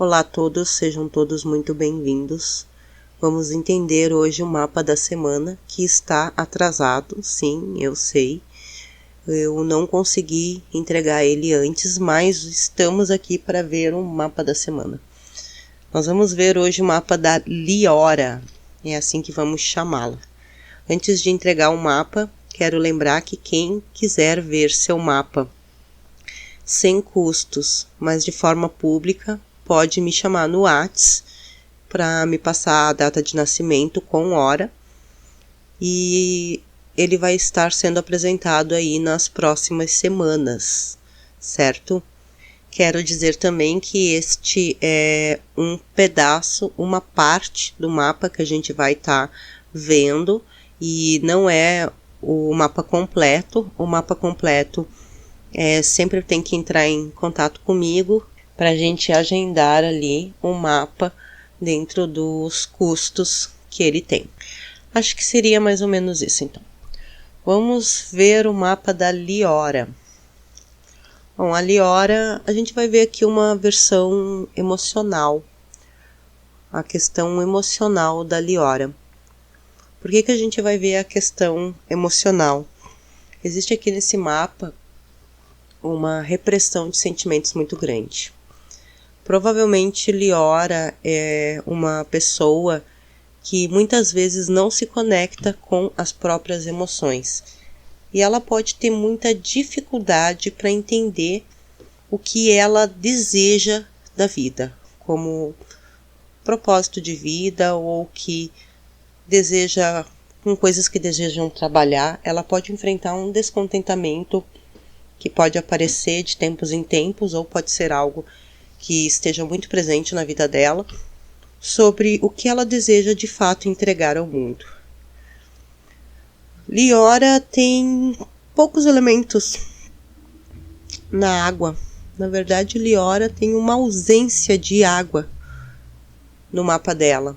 Olá a todos, sejam todos muito bem-vindos. Vamos entender hoje o mapa da semana, que está atrasado, sim, eu sei. Eu não consegui entregar ele antes, mas estamos aqui para ver o mapa da semana. Nós vamos ver hoje o mapa da Liora, é assim que vamos chamá-la. Antes de entregar o mapa, quero lembrar que quem quiser ver seu mapa sem custos, mas de forma pública, pode me chamar no WhatsApp para me passar a data de nascimento com hora e ele vai estar sendo apresentado aí nas próximas semanas, certo? Quero dizer também que este é um pedaço, uma parte do mapa que a gente vai estar vendo e não é o mapa completo. O mapa completo sempre tem que entrar em contato comigo para a gente agendar ali um mapa dentro dos custos que ele tem. Acho que seria mais ou menos isso, então. Vamos ver o mapa da Liora. Bom, a Liora, a gente vai ver aqui uma versão emocional. A questão emocional da Liora. Por que a gente vai ver a questão emocional? Existe aqui nesse mapa uma repressão de sentimentos muito grande. Provavelmente Liora é uma pessoa que muitas vezes não se conecta com as próprias emoções. E ela pode ter muita dificuldade para entender o que ela deseja da vida, como propósito de vida ou que deseja, com coisas que desejam trabalhar. Ela pode enfrentar um descontentamento que pode aparecer de tempos em tempos ou pode ser algo que esteja muito presente na vida dela, sobre o que ela deseja de fato entregar ao mundo. Liora tem poucos elementos na água. Na verdade, Liora tem uma ausência de água no mapa dela.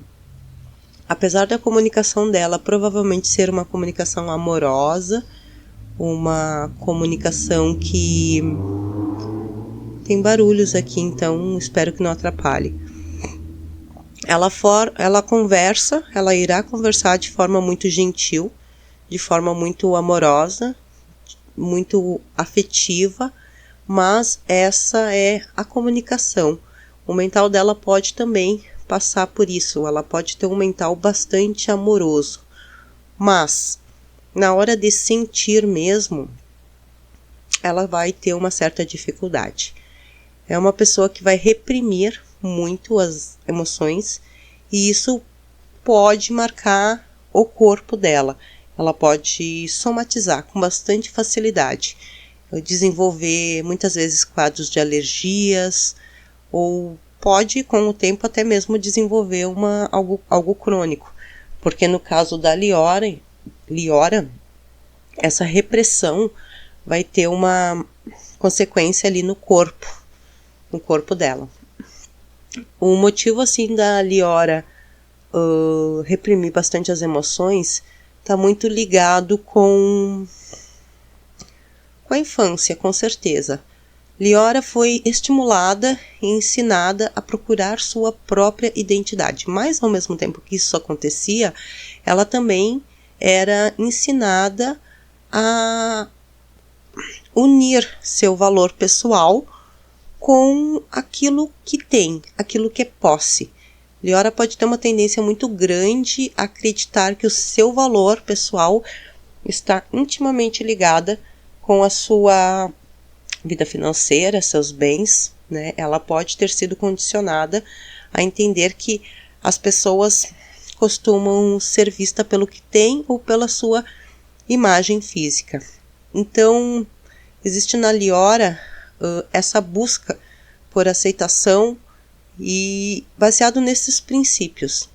Apesar da comunicação dela provavelmente ser uma comunicação amorosa, uma comunicação que tem barulhos aqui, então espero que não atrapalhe. Ela conversa, ela irá conversar de forma muito gentil, de forma muito amorosa, muito afetiva, mas essa é a comunicação. O mental dela pode também passar por isso, ela pode ter um mental bastante amoroso, mas na hora de sentir mesmo, ela vai ter uma certa dificuldade. É uma pessoa que vai reprimir muito as emoções e isso pode marcar o corpo dela. Ela pode somatizar com bastante facilidade, desenvolver muitas vezes quadros de alergias ou pode com o tempo até mesmo desenvolver algo crônico, porque no caso da Liora, essa repressão vai ter uma consequência ali no corpo dela. O motivo assim da Liora reprimir bastante as emoções está muito ligado com a infância, com certeza. Liora foi estimulada e ensinada a procurar sua própria identidade, mas ao mesmo tempo que isso acontecia, ela também era ensinada a unir seu valor pessoal com aquilo que tem, aquilo que é posse. Liora pode ter uma tendência muito grande a acreditar que o seu valor pessoal está intimamente ligada com a sua vida financeira, seus bens, né? Ela pode ter sido condicionada a entender que as pessoas costumam ser vistas pelo que tem ou pela sua imagem física. Então, existe na Liora essa busca por aceitação e baseado nesses princípios.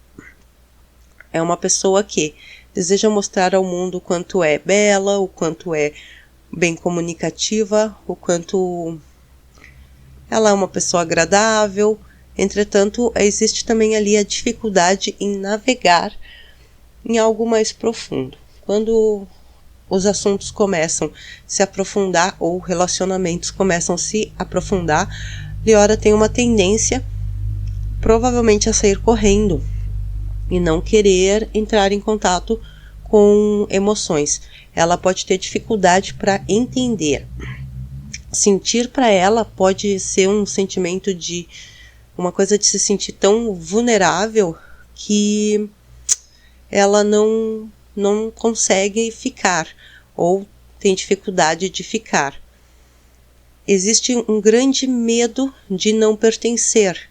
É uma pessoa que deseja mostrar ao mundo o quanto é bela, o quanto é bem comunicativa, o quanto ela é uma pessoa agradável. Entretanto, existe também ali a dificuldade em navegar em algo mais profundo. Quando os assuntos começam a se aprofundar ou relacionamentos começam a se aprofundar, Liora tem uma tendência provavelmente a sair correndo e não querer entrar em contato com emoções. Ela pode ter dificuldade para entender. Sentir para ela pode ser um sentimento de uma coisa de se sentir tão vulnerável que ela não consegue ficar ou tem dificuldade de ficar. Existe um grande medo de não pertencer,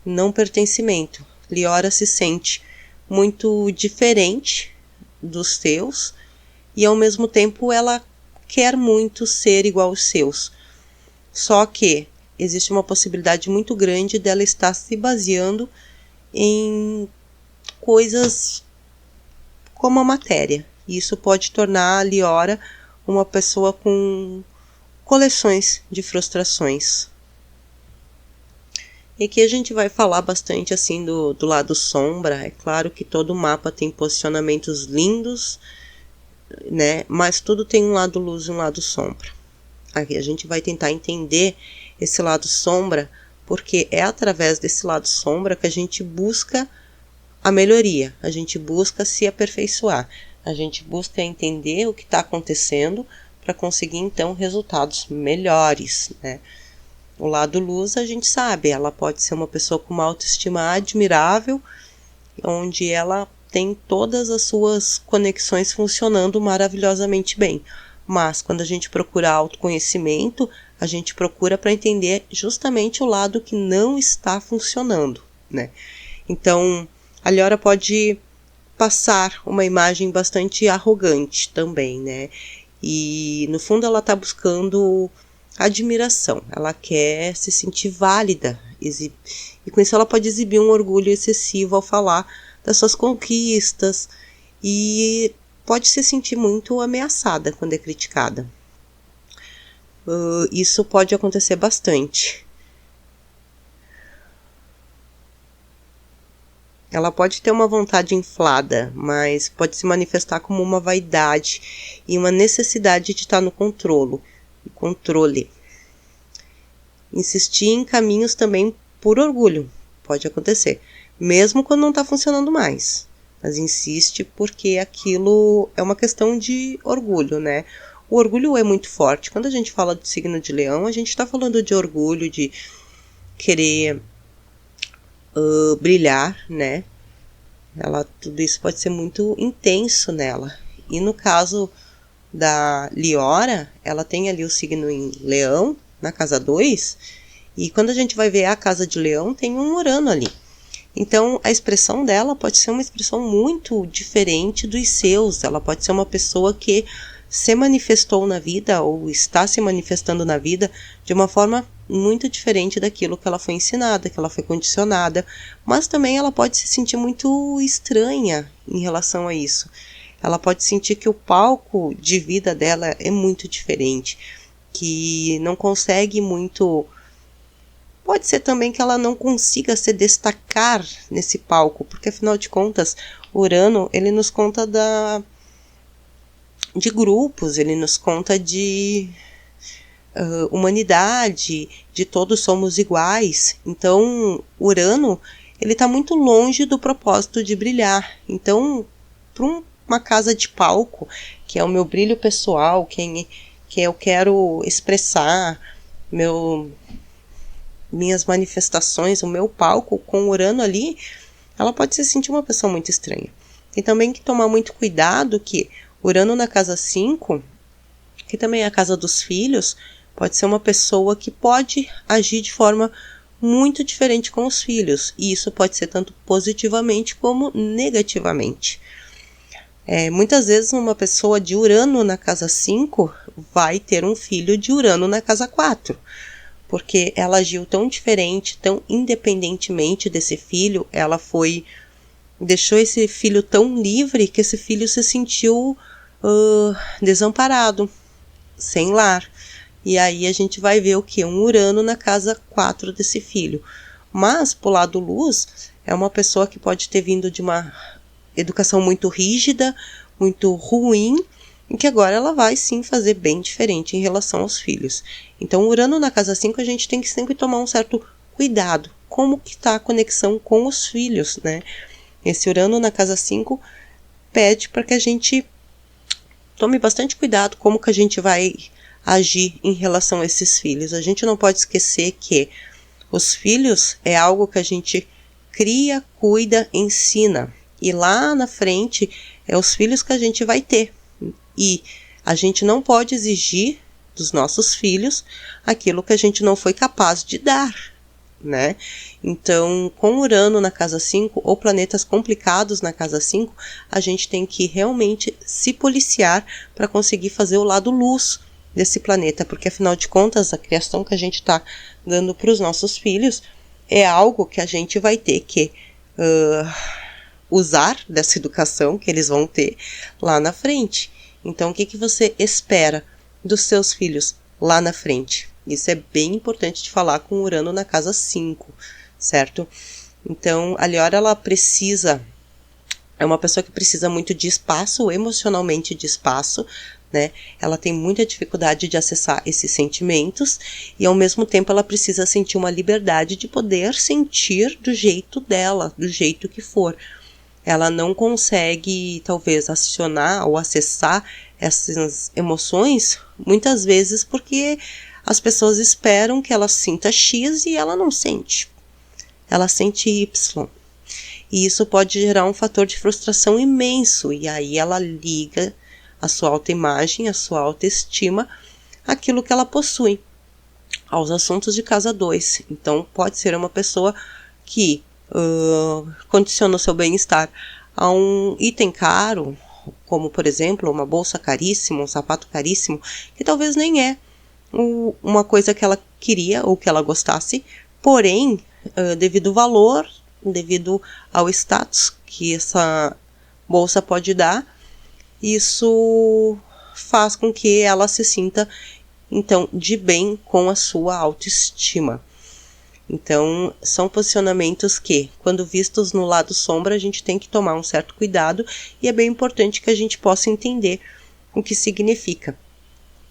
não pertencimento. Liora se sente muito diferente dos teus e ao mesmo tempo ela quer muito ser igual aos seus. Só que existe uma possibilidade muito grande dela estar se baseando em coisas como a matéria. Isso pode tornar a Liora uma pessoa com coleções de frustrações. E aqui a gente vai falar bastante assim do lado sombra. É claro que todo mapa tem posicionamentos lindos, né? Mas tudo tem um lado luz e um lado sombra. Aqui a gente vai tentar entender esse lado sombra, porque é através desse lado sombra que a gente busca a melhoria, a gente busca se aperfeiçoar, a gente busca entender o que está acontecendo para conseguir então resultados melhores, né? O lado luz a gente sabe, ela pode ser uma pessoa com uma autoestima admirável, onde ela tem todas as suas conexões funcionando maravilhosamente bem. Mas quando a gente procura autoconhecimento, a gente procura para entender justamente o lado que não está funcionando, né? Então, a Liora pode passar uma imagem bastante arrogante também, né? E no fundo ela está buscando admiração, ela quer se sentir válida, e com isso ela pode exibir um orgulho excessivo ao falar das suas conquistas e pode se sentir muito ameaçada quando é criticada. Isso pode acontecer bastante. Ela pode ter uma vontade inflada, mas pode se manifestar como uma vaidade e uma necessidade de estar no controle. Insistir em caminhos também por orgulho, pode acontecer, mesmo quando não está funcionando mais. Mas insiste porque aquilo é uma questão de orgulho, né? O orgulho é muito forte. Quando a gente fala do signo de Leão, a gente está falando de orgulho, de querer brilhar, né? Tudo isso pode ser muito intenso nela. E no caso da Liora, ela tem ali o signo em Leão, na casa 2, e quando a gente vai ver a casa de Leão, tem um Urano ali. Então, a expressão dela pode ser uma expressão muito diferente dos seus. Ela pode ser uma pessoa que se manifestou na vida ou está se manifestando na vida de uma forma muito diferente daquilo que ela foi ensinada, que ela foi condicionada, mas também ela pode se sentir muito estranha em relação a isso. Ela pode sentir que o palco de vida dela é muito diferente, que não consegue muito. Pode ser também que ela não consiga se destacar nesse palco, porque afinal de contas, Urano, ele nos conta de grupos, ele nos conta de humanidade, de todos somos iguais. Então, Urano, ele está muito longe do propósito de brilhar. Então, para uma casa de palco, que é o meu brilho pessoal, que eu quero expressar minhas manifestações, o meu palco com Urano ali, ela pode se sentir uma pessoa muito estranha. Tem também que tomar muito cuidado que Urano na casa 5, que também é a casa dos filhos, pode ser uma pessoa que pode agir de forma muito diferente com os filhos. E isso pode ser tanto positivamente como negativamente. Muitas vezes uma pessoa de Urano na casa 5 vai ter um filho de Urano na casa 4. Porque ela agiu tão diferente, tão independentemente desse filho, ela deixou esse filho tão livre que esse filho se sentiu desamparado, sem lar. E aí a gente vai ver o que? Um Urano na casa 4 desse filho. Mas, pro lado luz, é uma pessoa que pode ter vindo de uma educação muito rígida, muito ruim, e que agora ela vai sim fazer bem diferente em relação aos filhos. Então, Urano na casa 5 a gente tem que sempre tomar um certo cuidado como que está a conexão com os filhos, né? Esse Urano na casa 5 pede para que a gente tome bastante cuidado como que a gente vai agir em relação a esses filhos. A gente não pode esquecer que os filhos é algo que a gente cria, cuida, ensina. E lá na frente é os filhos que a gente vai ter. E a gente não pode exigir dos nossos filhos aquilo que a gente não foi capaz de dar, né? Então, com Urano na casa 5 ou planetas complicados na casa 5, a gente tem que realmente se policiar para conseguir fazer o lado luz desse planeta, porque afinal de contas a criação que a gente está dando para os nossos filhos é algo que a gente vai ter que usar dessa educação que eles vão ter lá na frente. Então, o que você espera dos seus filhos lá na frente? Isso é bem importante de falar com Urano na casa 5, certo? Então, a Liora, é uma pessoa que precisa muito de espaço, emocionalmente de espaço, né? Ela tem muita dificuldade de acessar esses sentimentos e, ao mesmo tempo, ela precisa sentir uma liberdade de poder sentir do jeito dela, do jeito que for. Ela não consegue, talvez, acionar ou acessar essas emoções, muitas vezes porque as pessoas esperam que ela sinta X e ela não sente. Ela sente Y. E isso pode gerar um fator de frustração imenso. E aí ela liga a sua autoimagem, a sua autoestima, aquilo que ela possui, aos assuntos de casa 2. Então pode ser uma pessoa que condiciona o seu bem-estar a um item caro, como por exemplo uma bolsa caríssima, um sapato caríssimo, que talvez nem é uma coisa que ela queria ou que ela gostasse, porém, devido ao valor, devido ao status que essa bolsa pode dar, isso faz com que ela se sinta, então, de bem com a sua autoestima. Então, são posicionamentos que, quando vistos no lado sombra, a gente tem que tomar um certo cuidado e é bem importante que a gente possa entender o que significa.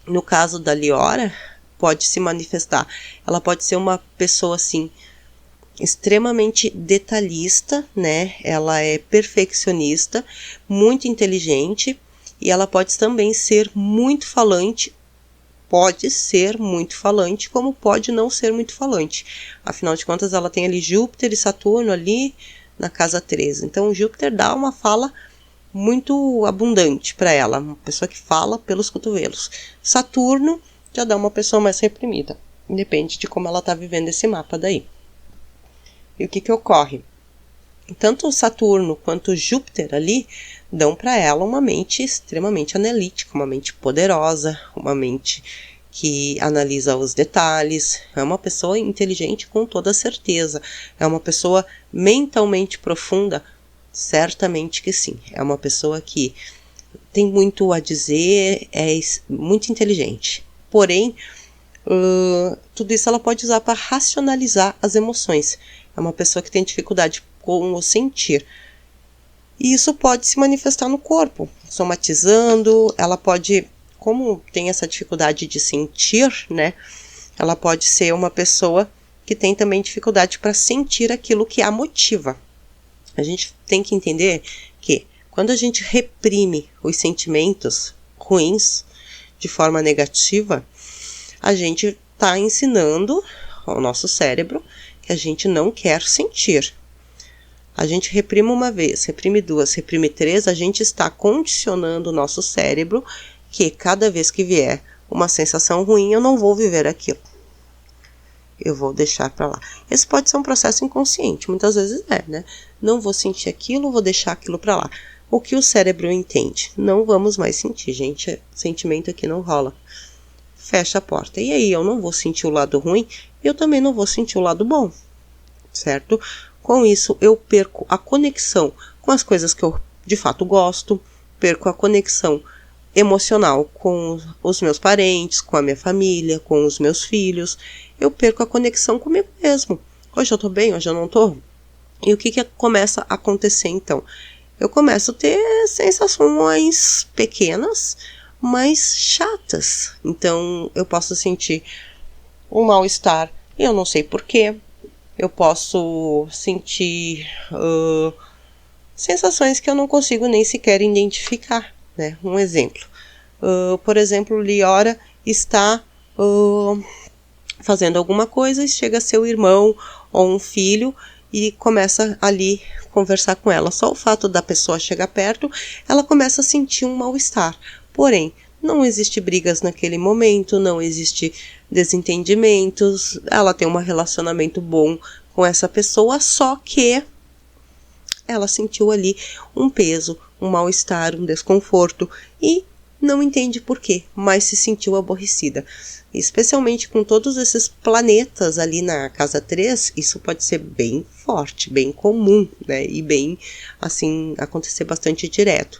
No caso da Liora, pode se manifestar. Ela pode ser uma pessoa, assim, extremamente detalhista, né? Ela é perfeccionista, muito inteligente e ela pode também ser muito falante. Pode ser muito falante, como pode não ser muito falante. Afinal de contas, ela tem ali Júpiter e Saturno ali na casa 13. Então, Júpiter dá uma fala muito abundante para ela, uma pessoa que fala pelos cotovelos. Saturno já dá uma pessoa mais reprimida. Depende de como ela está vivendo esse mapa daí. E o que ocorre? Tanto Saturno quanto Júpiter ali dão para ela uma mente extremamente analítica, uma mente poderosa, uma mente que analisa os detalhes. É uma pessoa inteligente com toda certeza. É uma pessoa mentalmente profunda? Certamente que sim. É uma pessoa que tem muito a dizer, é muito inteligente. Porém, tudo isso ela pode usar para racionalizar as emoções. É uma pessoa que tem dificuldade com o sentir. E isso pode se manifestar no corpo, somatizando. Ela pode, como tem essa dificuldade de sentir, né? Ela pode ser uma pessoa que tem também dificuldade para sentir aquilo que a motiva. A gente tem que entender que quando a gente reprime os sentimentos ruins de forma negativa, a gente está ensinando ao nosso cérebro que a gente não quer sentir. A gente reprime uma vez, reprime duas, reprime três, a gente está condicionando o nosso cérebro que cada vez que vier uma sensação ruim, eu não vou viver aquilo. Eu vou deixar para lá. Esse pode ser um processo inconsciente, muitas vezes né? Não vou sentir aquilo, vou deixar aquilo para lá. O que o cérebro entende? Não vamos mais sentir, gente. Sentimento aqui não rola. Fecha a porta. E aí, eu não vou sentir o lado ruim, eu também não vou sentir o lado bom, certo? Com isso, eu perco a conexão com as coisas que eu de fato gosto, perco a conexão emocional com os meus parentes, com a minha família, com os meus filhos. Eu perco a conexão comigo mesmo. Hoje eu tô bem, hoje eu não tô. E o que começa a acontecer então? Eu começo a ter sensações pequenas, mas chatas. Então eu posso sentir um mal-estar, eu não sei porquê. eu posso sentir sensações que eu não consigo nem sequer identificar, né? Um exemplo. Por exemplo, Liora está fazendo alguma coisa e chega seu irmão ou um filho e começa ali conversar com ela. Só o fato da pessoa chegar perto, ela começa a sentir um mal-estar. Porém, não existe brigas naquele momento, não existe desentendimentos, ela tem um relacionamento bom com essa pessoa, só que ela sentiu ali um peso, um mal-estar, um desconforto e não entende por quê, mas se sentiu aborrecida. Especialmente com todos esses planetas ali na casa 3, isso pode ser bem forte, bem comum, né? E bem, assim, acontecer bastante direto.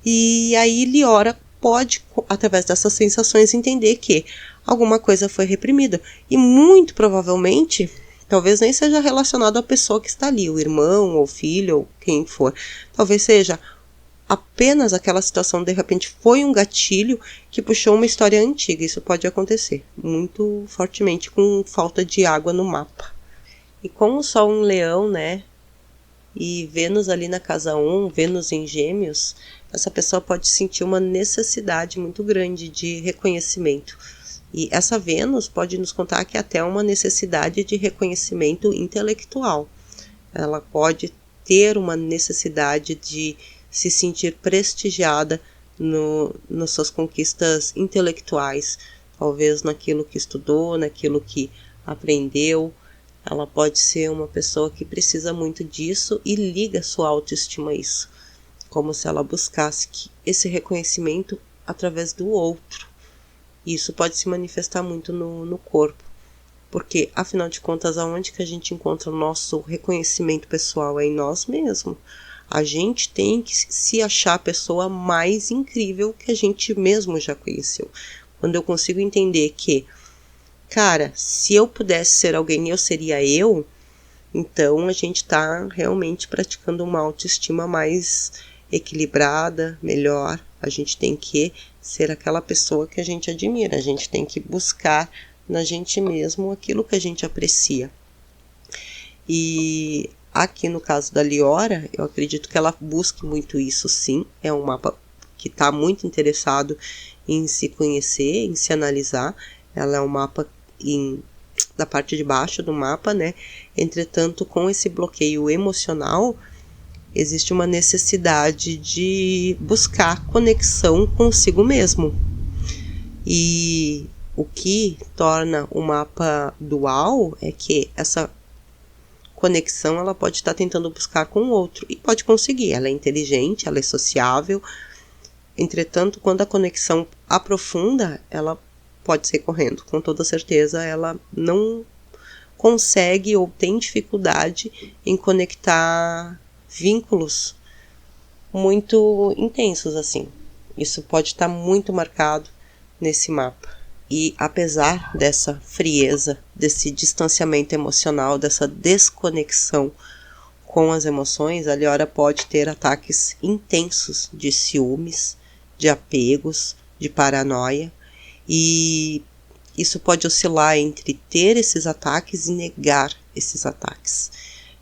E aí Liora pode, através dessas sensações, entender que alguma coisa foi reprimida. E muito provavelmente, talvez nem seja relacionado à pessoa que está ali, o irmão, ou o filho, ou quem for. Talvez seja apenas aquela situação, de repente, foi um gatilho que puxou uma história antiga. Isso pode acontecer muito fortemente com falta de água no mapa. E com o Sol em Leão, né, e Vênus ali na casa 1, Vênus em Gêmeos, essa pessoa pode sentir uma necessidade muito grande de reconhecimento. E essa Vênus pode nos contar que até uma necessidade de reconhecimento intelectual. Ela pode ter uma necessidade de se sentir prestigiada nas suas conquistas intelectuais, talvez naquilo que estudou, naquilo que aprendeu. Ela pode ser uma pessoa que precisa muito disso e liga sua autoestima a isso, como se ela buscasse esse reconhecimento através do outro. Isso pode se manifestar muito no corpo, porque afinal de contas, aonde que a gente encontra o nosso reconhecimento pessoal? É em nós mesmos. A gente tem que se achar a pessoa mais incrível que a gente mesmo já conheceu. Quando eu consigo entender que, cara, se eu pudesse ser alguém, eu seria eu, então a gente está realmente praticando uma autoestima mais equilibrada, melhor. A gente tem que ser aquela pessoa que a gente admira. A gente tem que buscar na gente mesmo aquilo que a gente aprecia. E aqui no caso da Liora, eu acredito que ela busque muito isso, sim. É um mapa que está muito interessado em se conhecer, em se analisar. Ela é um mapa da parte de baixo do mapa, né? Entretanto, com esse bloqueio emocional, existe uma necessidade de buscar conexão consigo mesmo. E o que torna o mapa dual é que essa conexão ela pode estar tentando buscar com o outro e pode conseguir. Ela é inteligente, ela é sociável. Entretanto, quando a conexão aprofunda, ela pode ser correndo. Com toda certeza, ela não consegue ou tem dificuldade em conectar vínculos muito intensos assim. Isso pode estar muito marcado nesse mapa. E apesar dessa frieza, desse distanciamento emocional, dessa desconexão com as emoções, a Liora pode ter ataques intensos de ciúmes, de apegos, de paranoia, e isso pode oscilar entre ter esses ataques e negar esses ataques.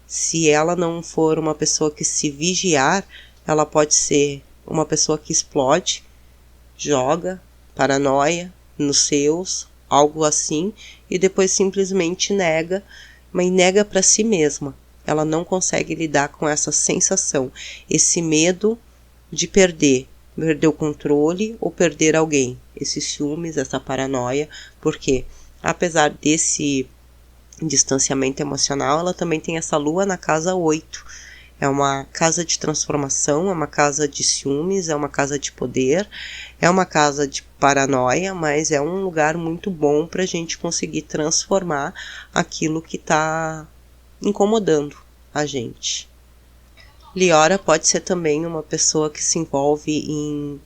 Se ela não for uma pessoa que se vigiar, ela pode ser uma pessoa que explode, joga paranoia nos seus, algo assim, e depois simplesmente nega, mas nega para si mesma. Ela não consegue lidar com essa sensação, esse medo de perder o controle ou perder alguém, esses ciúmes, essa paranoia, porque apesar desse distanciamento emocional, ela também tem essa lua na casa 8. É uma casa de transformação, é uma casa de ciúmes, é uma casa de poder, é uma casa de paranoia, mas é um lugar muito bom para a gente conseguir transformar aquilo que está incomodando a gente. Liora pode ser também uma pessoa que se envolve em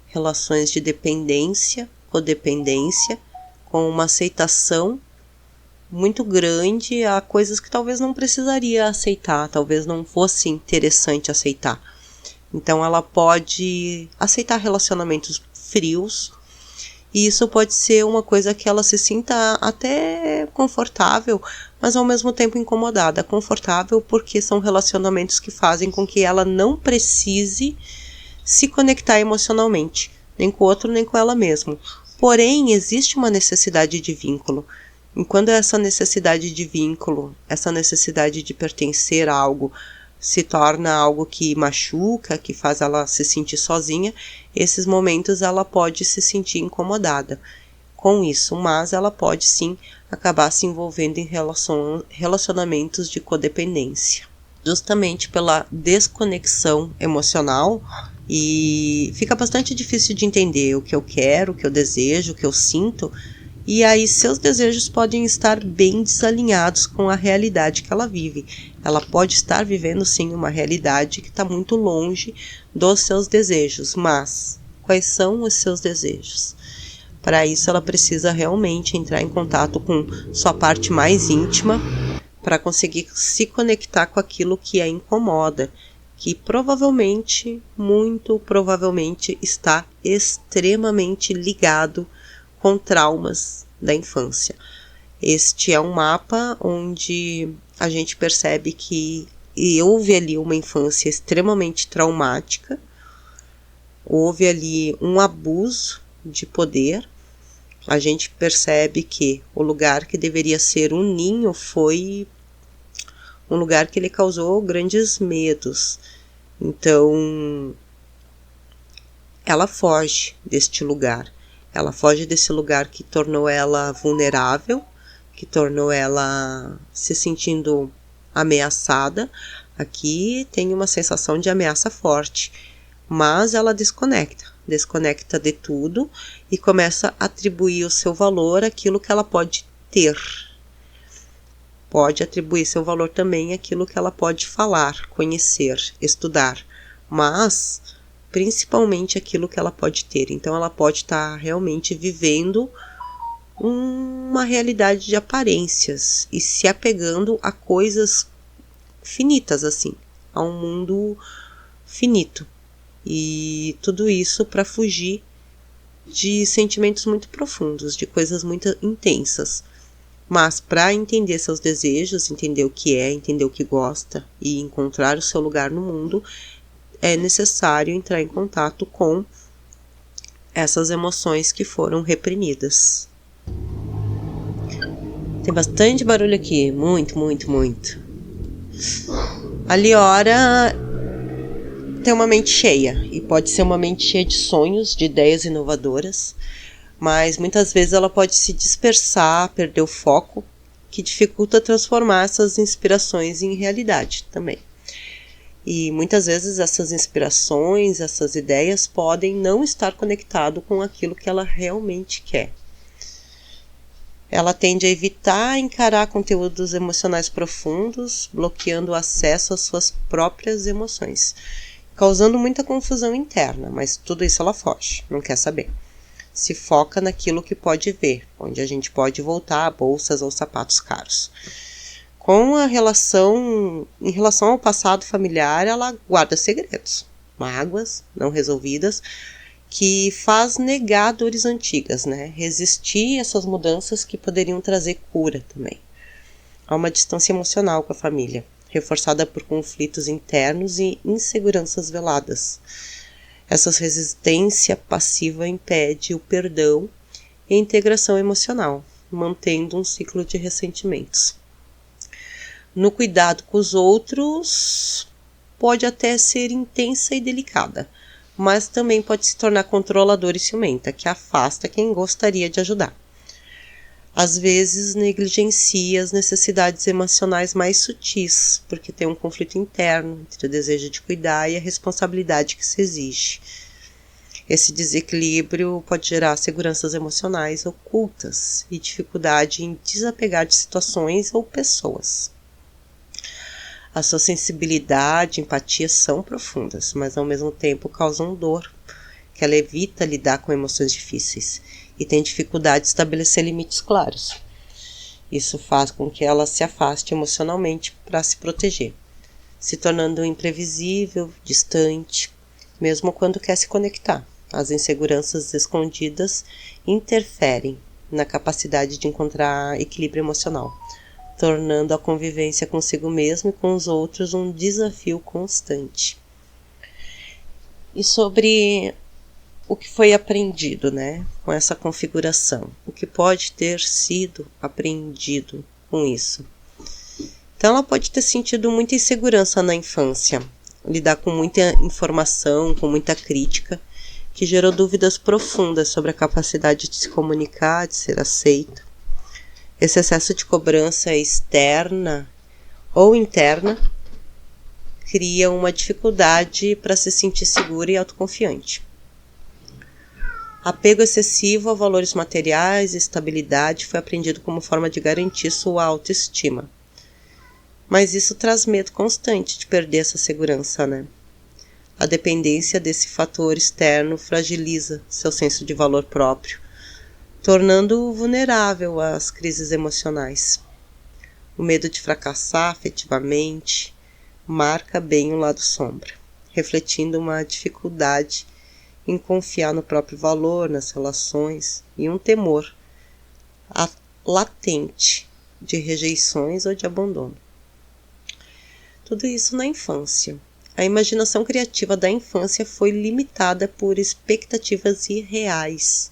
relações de dependência, codependência, com uma aceitação muito grande a coisas que talvez não precisaria aceitar, talvez não fosse interessante aceitar. Então ela pode aceitar relacionamentos frios, e isso pode ser uma coisa que ela se sinta até confortável, mas ao mesmo tempo incomodada, confortável, porque são relacionamentos que fazem com que ela não precise se conectar emocionalmente, nem com o outro, nem com ela mesma. Porém, existe uma necessidade de vínculo. E quando essa necessidade de vínculo, essa necessidade de pertencer a algo, se torna algo que machuca, que faz ela se sentir sozinha, esses momentos ela pode se sentir incomodada com isso, mas ela pode sim acabar se envolvendo em relacionamentos de codependência. Justamente pela desconexão emocional, e fica bastante difícil de entender o que eu quero, o que eu desejo, o que eu sinto, e aí seus desejos podem estar bem desalinhados com a realidade que ela vive. Ela pode estar vivendo sim uma realidade que está muito longe dos seus desejos, mas quais são os seus desejos? Para isso ela precisa realmente entrar em contato com sua parte mais íntima para conseguir se conectar com aquilo que a incomoda, que provavelmente, muito provavelmente, está extremamente ligado com traumas da infância. Este é um mapa onde a gente percebe que houve ali uma infância extremamente traumática, houve ali um abuso de poder. A gente percebe que o lugar que deveria ser um ninho foi um lugar que lhe causou grandes medos. Então, ela foge deste lugar. Ela foge desse lugar que tornou ela vulnerável, que tornou ela se sentindo ameaçada. Aqui tem uma sensação de ameaça forte, mas ela desconecta de tudo e começa a atribuir o seu valor àquilo que ela pode ter. Pode atribuir seu valor também àquilo que ela pode falar, conhecer, estudar, mas principalmente aquilo que ela pode ter. Então ela pode estar realmente vivendo uma realidade de aparências e se apegando a coisas finitas, assim, a um mundo finito. E tudo isso para fugir de sentimentos muito profundos, de coisas muito intensas. Mas para entender seus desejos, entender o que é, entender o que gosta e encontrar o seu lugar no mundo, é necessário entrar em contato com essas emoções que foram reprimidas. Tem bastante barulho aqui, muito. A Liora tem uma mente cheia, e pode ser uma mente cheia de sonhos, de ideias inovadoras, mas muitas vezes ela pode se dispersar, perder o foco, que dificulta transformar essas inspirações em realidade também. E muitas vezes essas inspirações, essas ideias podem não estar conectado com aquilo que ela realmente quer. Ela tende a evitar encarar conteúdos emocionais profundos, bloqueando o acesso às suas próprias emoções, causando muita confusão interna, mas tudo isso ela foge, não quer saber. Se foca naquilo que pode ver, onde a gente pode voltar a bolsas ou sapatos caros. Em relação ao passado familiar, ela guarda segredos, mágoas não resolvidas, que faz negar dores antigas, né? Resistir a essas mudanças que poderiam trazer cura também. Há uma distância emocional com a família, reforçada por conflitos internos e inseguranças veladas. Essa resistência passiva impede o perdão e a integração emocional, mantendo um ciclo de ressentimentos. No cuidado com os outros, pode até ser intensa e delicada, mas também pode se tornar controladora e ciumenta, que afasta quem gostaria de ajudar. Às vezes negligencia as necessidades emocionais mais sutis, porque tem um conflito interno entre o desejo de cuidar e a responsabilidade que se exige. Esse desequilíbrio pode gerar seguranças emocionais ocultas e dificuldade em desapegar de situações ou pessoas. A sua sensibilidade e empatia são profundas, mas ao mesmo tempo causam dor, que ela evita lidar com emoções difíceis e tem dificuldade de estabelecer limites claros. Isso faz com que ela se afaste emocionalmente para se proteger, se tornando imprevisível, distante, mesmo quando quer se conectar. As inseguranças escondidas interferem na capacidade de encontrar equilíbrio emocional, tornando a convivência consigo mesmo e com os outros um desafio constante. E sobre o que foi aprendido, né, com essa configuração, o que pode ter sido aprendido com isso. Então ela pode ter sentido muita insegurança na infância, lidar com muita informação, com muita crítica, que gerou dúvidas profundas sobre a capacidade de se comunicar, de ser aceita. Esse excesso de cobrança externa ou interna cria uma dificuldade para se sentir segura e autoconfiante. Apego excessivo a valores materiais e estabilidade foi aprendido como forma de garantir sua autoestima. Mas isso traz medo constante de perder essa segurança, né? A dependência desse fator externo fragiliza seu senso de valor próprio, tornando-o vulnerável às crises emocionais. O medo de fracassar afetivamente marca bem o lado sombra, refletindo uma dificuldade em confiar no próprio valor, nas relações, e um temor latente de rejeições ou de abandono. Tudo isso na infância. A imaginação criativa da infância foi limitada por expectativas irreais,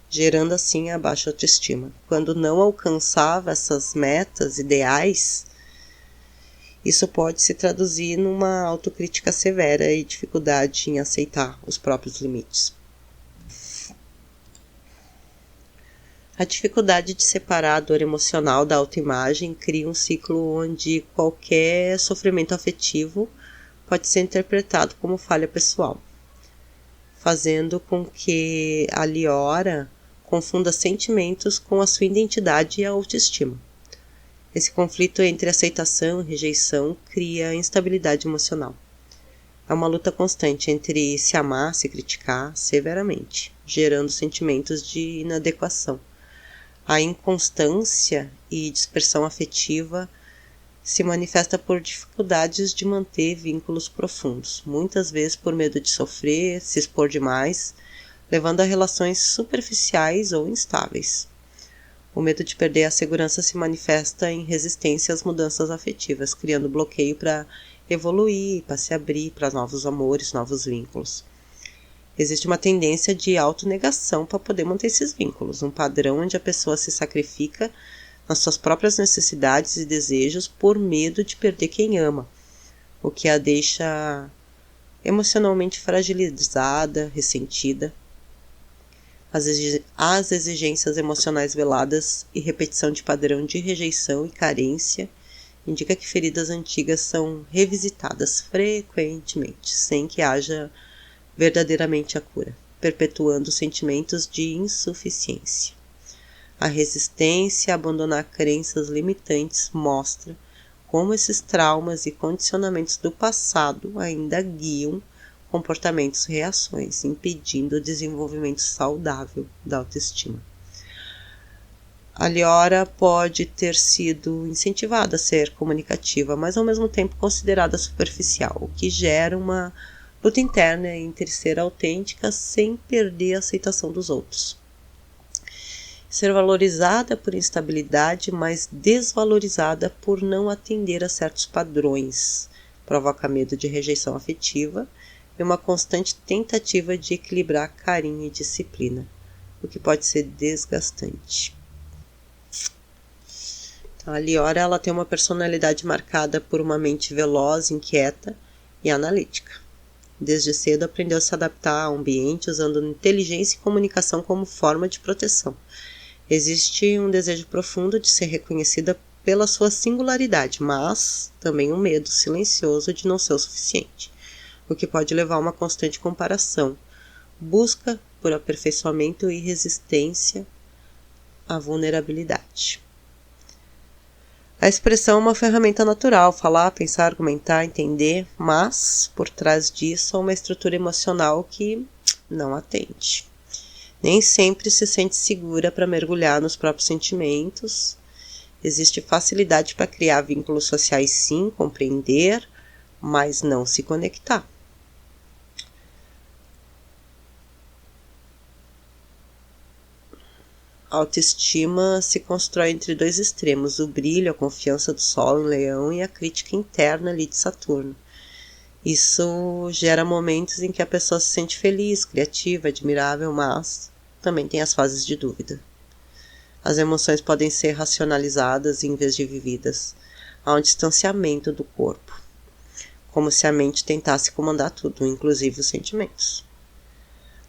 gerando assim a baixa autoestima. Quando não alcançava essas metas ideais, isso pode se traduzir numa autocrítica severa e dificuldade em aceitar os próprios limites. A dificuldade de separar a dor emocional da autoimagem cria um ciclo onde qualquer sofrimento afetivo pode ser interpretado como falha pessoal, fazendo com que a Liora confunda sentimentos com a sua identidade e a autoestima. Esse conflito entre aceitação e rejeição cria instabilidade emocional. É uma luta constante entre se amar e se criticar severamente, gerando sentimentos de inadequação. A inconstância e dispersão afetiva se manifesta por dificuldades de manter vínculos profundos, muitas vezes por medo de sofrer, se expor demais, levando a relações superficiais ou instáveis. O medo de perder a segurança se manifesta em resistência às mudanças afetivas, criando bloqueio para evoluir, para se abrir para novos amores, novos vínculos. Existe uma tendência de autonegação para poder manter esses vínculos, um padrão onde a pessoa se sacrifica nas suas próprias necessidades e desejos por medo de perder quem ama, o que a deixa emocionalmente fragilizada, ressentida. As exigências emocionais veladas e repetição de padrão de rejeição e carência indica que feridas antigas são revisitadas frequentemente, sem que haja verdadeiramente a cura, perpetuando sentimentos de insuficiência. A resistência a abandonar crenças limitantes mostra como esses traumas e condicionamentos do passado ainda guiam comportamentos e reações, impedindo o desenvolvimento saudável da autoestima. A Liora pode ter sido incentivada a ser comunicativa, mas ao mesmo tempo considerada superficial, o que gera uma luta interna entre ser autêntica sem perder a aceitação dos outros. Ser valorizada por instabilidade, mas desvalorizada por não atender a certos padrões, provoca medo de rejeição afetiva e uma constante tentativa de equilibrar carinho e disciplina, o que pode ser desgastante. Então, a Liora ela tem uma personalidade marcada por uma mente veloz, inquieta e analítica. Desde cedo aprendeu a se adaptar ao ambiente usando inteligência e comunicação como forma de proteção. Existe um desejo profundo de ser reconhecida pela sua singularidade, mas também um medo silencioso de não ser o suficiente, o que pode levar a uma constante comparação, busca por aperfeiçoamento e resistência à vulnerabilidade. A expressão é uma ferramenta natural, falar, pensar, argumentar, entender, mas por trás disso há uma estrutura emocional que não atende. Nem sempre se sente segura para mergulhar nos próprios sentimentos. Existe facilidade para criar vínculos sociais, sim, compreender, mas não se conectar. A autoestima se constrói entre dois extremos, o brilho, a confiança do Sol em Leão e a crítica interna ali de Saturno. Isso gera momentos em que a pessoa se sente feliz, criativa, admirável, mas também tem as fases de dúvida. As emoções podem ser racionalizadas em vez de vividas. Há um distanciamento do corpo, como se a mente tentasse comandar tudo, inclusive os sentimentos.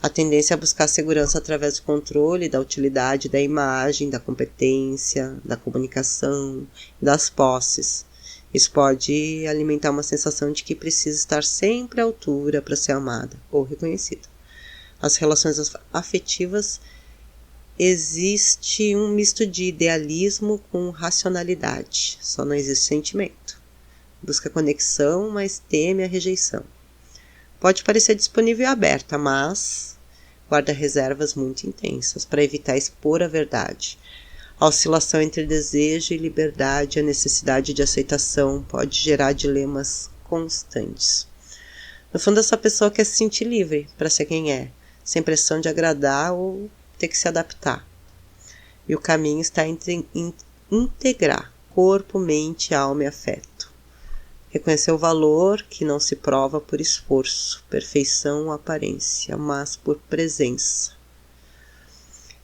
A tendência é buscar segurança através do controle, da utilidade, da imagem, da competência, da comunicação, das posses. Isso pode alimentar uma sensação de que precisa estar sempre à altura para ser amada ou reconhecida. As relações afetivas existe um misto de idealismo com racionalidade, só não existe sentimento. Busca conexão, mas teme a rejeição. Pode parecer disponível e aberta, mas guarda reservas muito intensas para evitar expor a verdade. A oscilação entre desejo e liberdade, a necessidade de aceitação pode gerar dilemas constantes. No fundo, essa pessoa quer se sentir livre para ser quem é, sem pressão de agradar ou ter que se adaptar. E o caminho está entre integrar corpo, mente, alma e afeto. Reconhecer o valor que não se prova por esforço, perfeição ou aparência, mas por presença.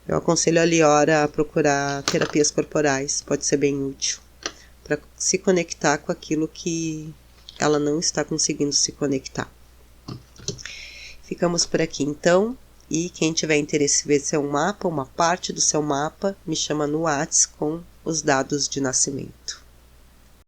Eu aconselho a Liora a procurar terapias corporais, pode ser bem útil, para se conectar com aquilo que ela não está conseguindo se conectar. Ficamos por aqui então, e quem tiver interesse em ver seu mapa, uma parte do seu mapa, me chama no WhatsApp com os dados de nascimento.